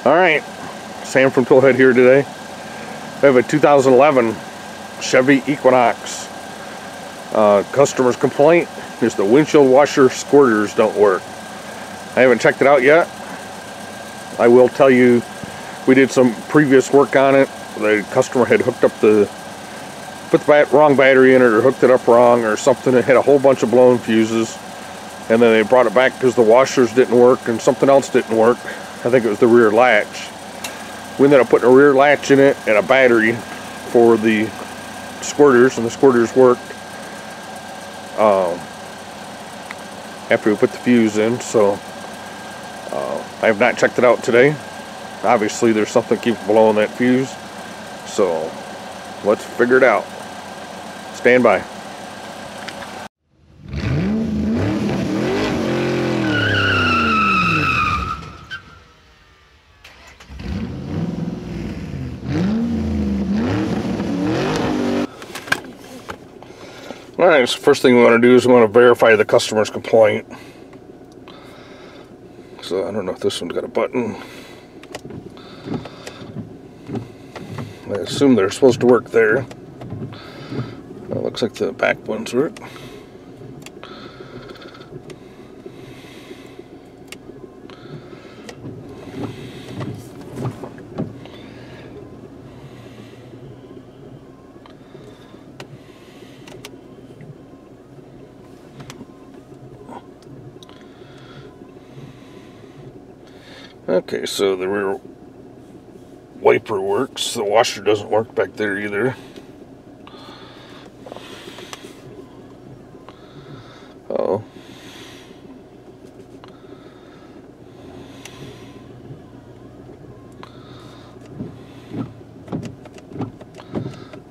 Alright, Sam from Toolhead here today. I have a 2011 Chevy Equinox. Customer's complaint is the windshield washer squirters don't work. I haven't checked it out yet. I will tell you, we did some previous work on it. The customer had hooked up put the wrong battery in it, or hooked it up wrong or something. It had a whole bunch of blown fuses, and then they brought it back because the washers didn't work and something else didn't work. I think it was the rear latch. We ended up putting a rear latch in it and a battery for the squirters, and the squirters worked after we put the fuse in. So I have not checked it out today. Obviously there's something that keeps blowing that fuse, so let's figure it out. Stand by. Alright, so first thing we want to do is we want to verify the customer's complaint. So I don't know if this one's got a button. I assume they're supposed to work there. It looks like the back ones work. Okay, so the rear wiper works. The washer doesn't work back there either. Uh-oh.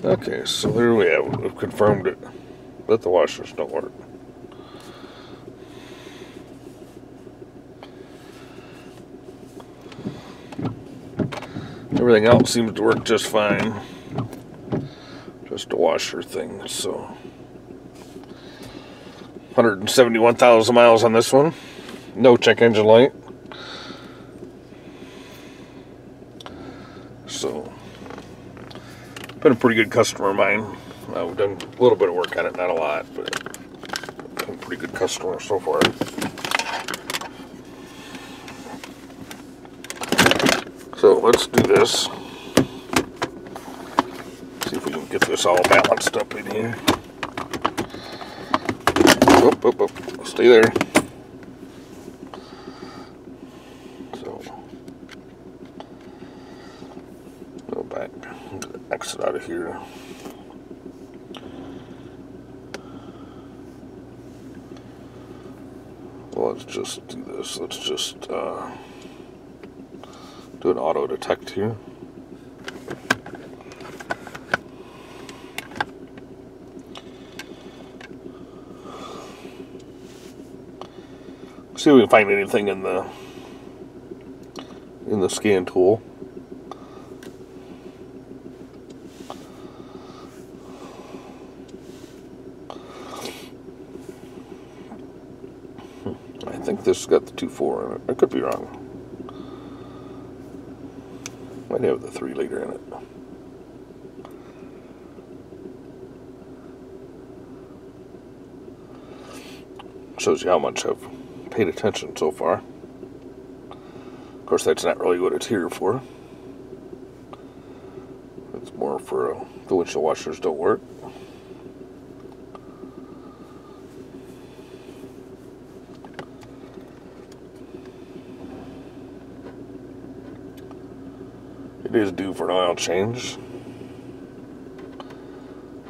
Okay, so there we have it. We've confirmed it, that the washers don't work. Everything else seems to work just fine. Just a washer thing. So 171,000 miles on this one. No check engine light. So been a pretty good customer of mine. We've done a little bit of work on it, not a lot, but been a pretty good customer so far. So let's do this. See if we can get this all balanced up in here. Oh, stay there. So go back, exit out of here. Well, let's just do this. Let's just do an auto detect here. See if we can find anything in the scan tool. I think this has got the 2.4 in it. I could be wrong. Might have the 3-liter in it. Shows you how much I've paid attention so far. Of course, that's not really what it's here for. It's more for the windshield washers don't work. It is due for an oil change.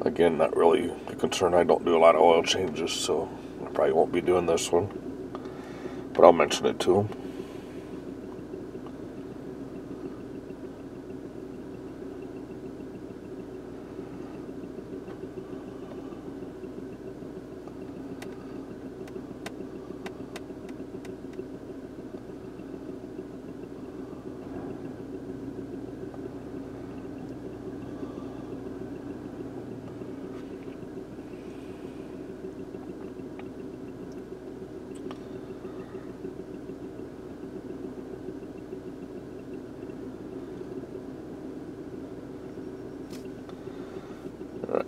Again, not really a concern. I don't do a lot of oil changes, so I probably won't be doing this one. But I'll mention it to him.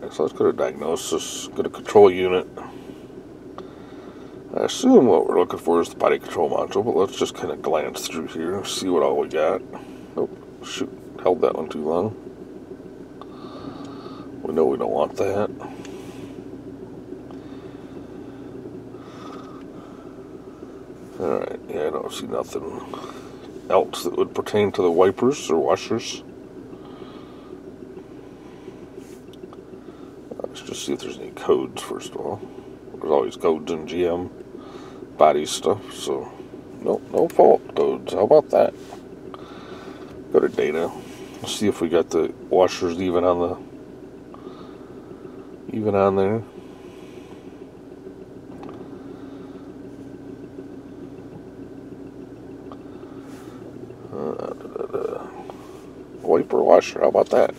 Alright, so let's go to diagnosis, go to control unit. I assume what we're looking for is the body control module, but let's just kind of glance through here and see what all we got. Oh, shoot, held that one too long. We know we don't want that. Alright, yeah, I don't see nothing else that would pertain to the wipers or washers. Let's just see if there's any codes first of all. There's always codes in GM body stuff, so no fault codes. How about that? Go to data. Let's see if we got the washers even on there. Wiper washer, how about that?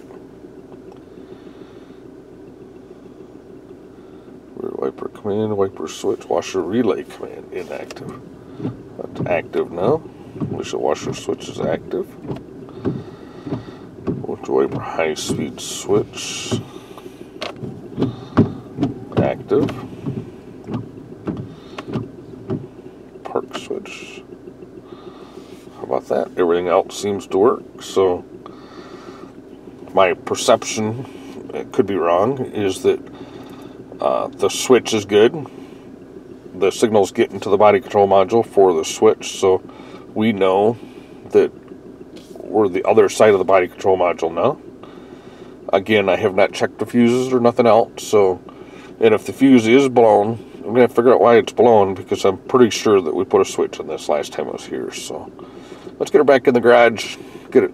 Rear wiper command, wiper switch, washer relay command, inactive. That's active now. Wish the washer switch is active. Wiper high speed switch, active. Park switch. How about that? Everything else seems to work. So my perception, it could be wrong, is that the switch is good. The signal's getting to the body control module for the switch, so we know that we're the other side of the body control module now. Again, I have not checked the fuses or nothing else, so, and if the fuse is blown, I'm going to figure out why it's blown, because I'm pretty sure that we put a switch in this last time I was here. So let's get her back in the garage, get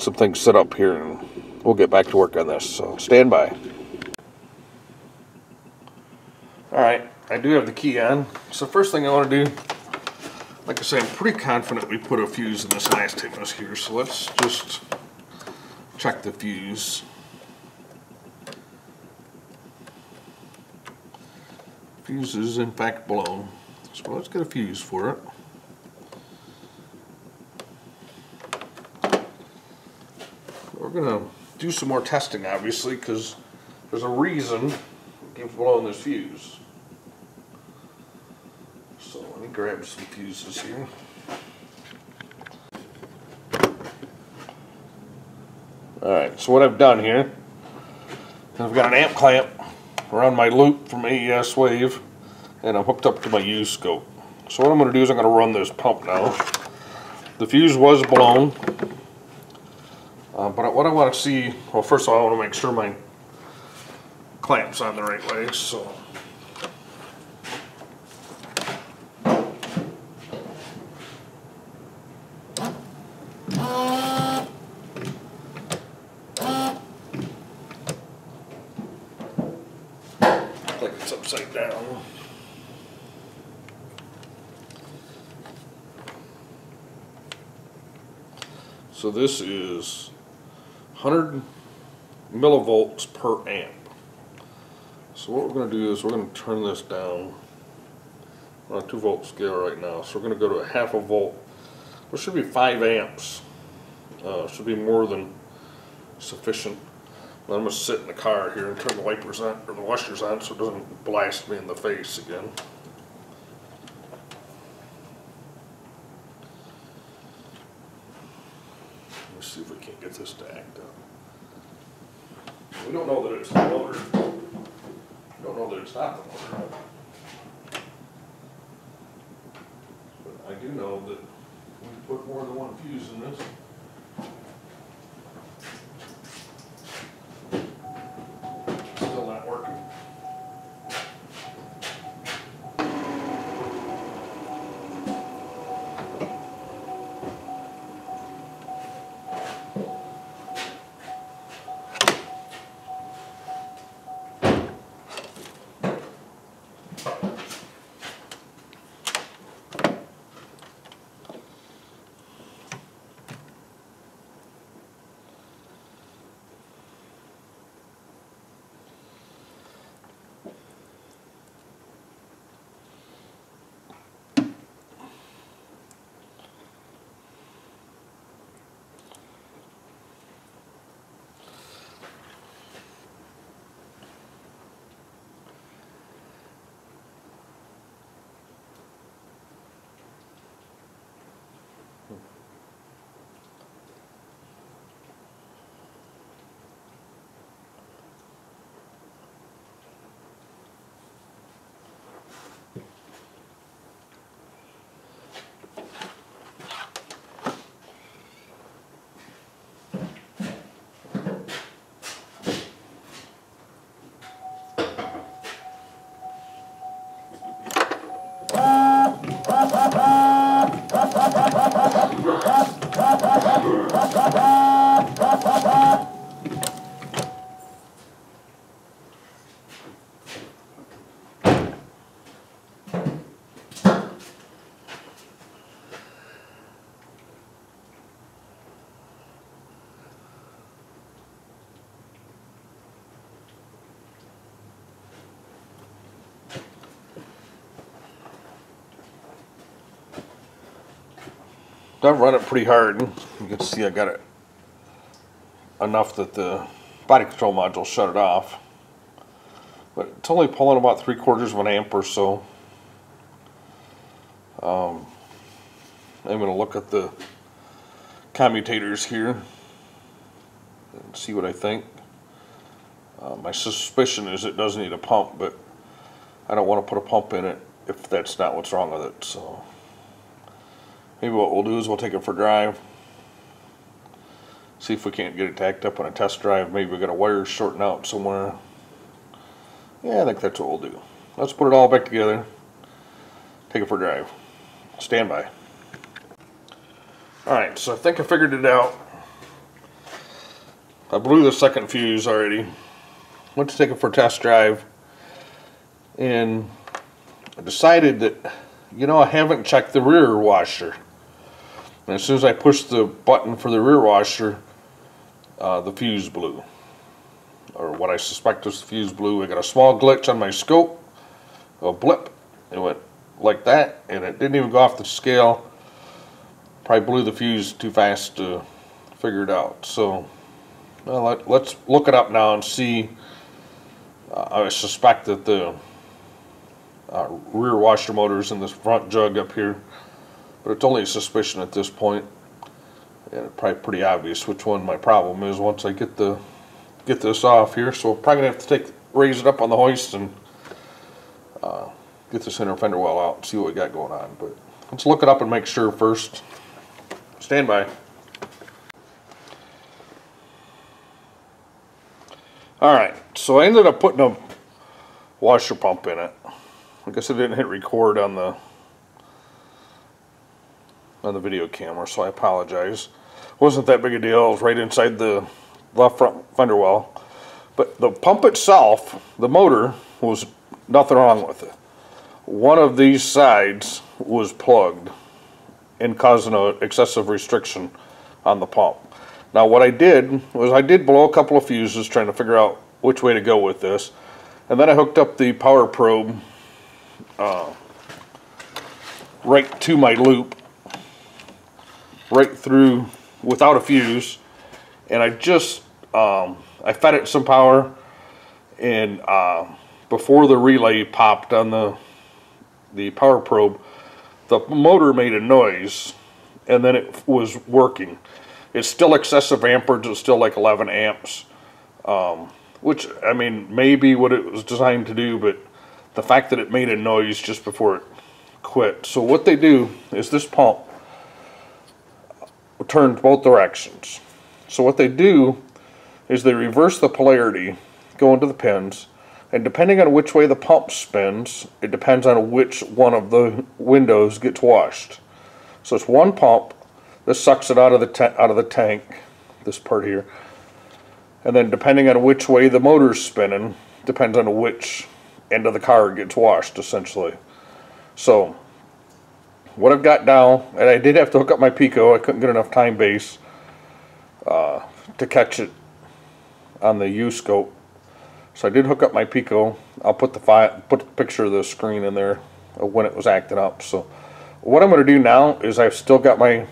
some things set up here, and we'll get back to work on this. So stand by. Alright, I do have the key on. So first thing I want to do, like I say, I'm pretty confident we put a fuse in this last time I was here. So let's just check the fuse. Fuse is in fact blown. So let's get a fuse for it. We're going to do some more testing, obviously, because there's a reason it keeps blowing this fuse. So let me grab some fuses here. Alright, so what I've done here, I've got an amp clamp around my loop from AES Wave, and I'm hooked up to my U scope. So what I'm going to do is I'm going to run this pump now. The fuse was blown. But what I want to see, well, first of all, I want to make sure my clamp's on the right way, so. Looks like it's upside down. So this is 100 millivolts per amp. So what we're going to do is we're going to turn this down. We're on a 2 volt scale right now, so we're going to go to a half a volt, which should be 5 amps. Should be more than sufficient. I'm going to sit in the car here and turn the wipers on, or the washers on, so it doesn't blast me in the face again. Let's see if we can't get this to act up. We don't know that it's the motor. We don't know that it's not the motor. But I do know that we put more than one fuse in this. Still not working. So I've run it pretty hard. You can see I got it enough that the body control module shut it off. But it's only pulling about 3/4 of an amp or so. I'm going to look at the commutators here and see what I think. My suspicion is it does need a pump, but I don't want to put a pump in it if that's not what's wrong with it. So maybe what we'll do is we'll take it for a drive, see if we can't get it tacked up on a test drive. Maybe we got a wire shorting out somewhere. Yeah, I think that's what we'll do. Let's put it all back together, take it for a drive. Stand by. Alright, so I think I figured it out. I blew the second fuse already. Went to take it for a test drive, and I decided that, you know, I haven't checked the rear washer. And as soon as I pushed the button for the rear washer, the fuse blew. Or what I suspect was the fuse blew. I got a small glitch on my scope, a blip. It went like that, and it didn't even go off the scale. Probably blew the fuse too fast to figure it out. So well, let's look it up now and see. I suspect that the rear washer motor is in this front jug up here, but it's only a suspicion at this point, and it's probably pretty obvious which one my problem is once I get this off here. So we're probably gonna have to raise it up on the hoist and get this inner fender well out and see what we got going on. But let's look it up and make sure first. Stand by. Alright, so I ended up putting a washer pump in it. I guess I didn't hit record on the video camera, so I apologize. It wasn't that big a deal. It was right inside the left front fender well. But the pump itself, the motor, was nothing wrong with it. One of these sides was plugged and causing an excessive restriction on the pump. Now what I did was I did blow a couple of fuses trying to figure out which way to go with this, and then I hooked up the power probe right to my loop, right through without a fuse, and I just I fed it some power, and before the relay popped on the power probe, the motor made a noise, and then it was working. It's still excessive amperage. It's still like 11 amps, which, I mean, maybe what it was designed to do, but the fact that it made a noise just before it quit. So what they do is this pump turns both directions. So what they do is they reverse the polarity, go into the pins, and depending on which way the pump spins, it depends on which one of the windows gets washed. So it's one pump. This sucks it out of the tank, this part here, and then depending on which way the motor's spinning, depends on which end of the car gets washed, essentially. So what I've got now, and I did have to hook up my Pico. I couldn't get enough time base to catch it on the U scope. So I did hook up my Pico. I'll put the picture of the screen in there of when it was acting up. So what I'm going to do now is I've still got my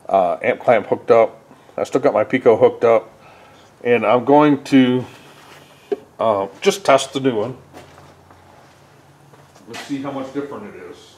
amp clamp hooked up. I still got my Pico hooked up, and I'm going to just test the new one. Let's see how much different it is.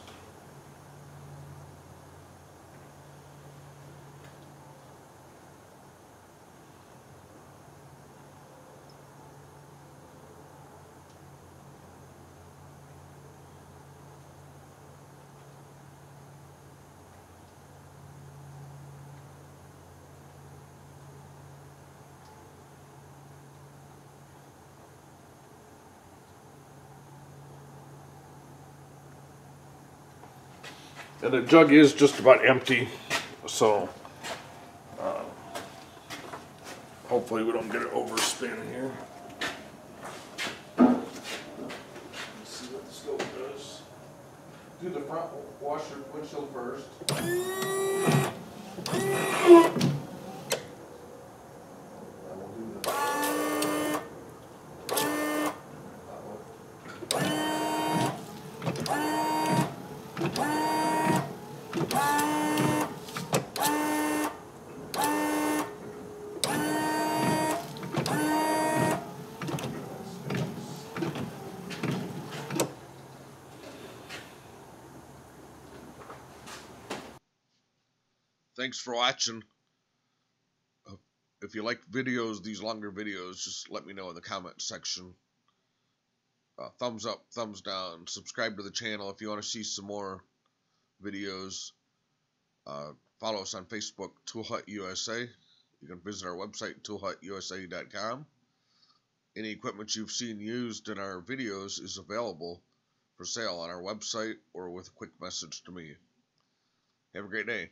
And the jug is just about empty, so hopefully we don't get it overspinning here. Let's see what the scope does. Do the front washer windshield first. thanks for watching. If you like videos, these longer videos, just let me know in the comment section. Thumbs up, thumbs down, subscribe to the channel if you want to see some more videos. Follow us on Facebook, Tool Hut USA. You can visit our website, toolhutusa.com. Any equipment you've seen used in our videos is available for sale on our website or with a quick message to me. Have a great day.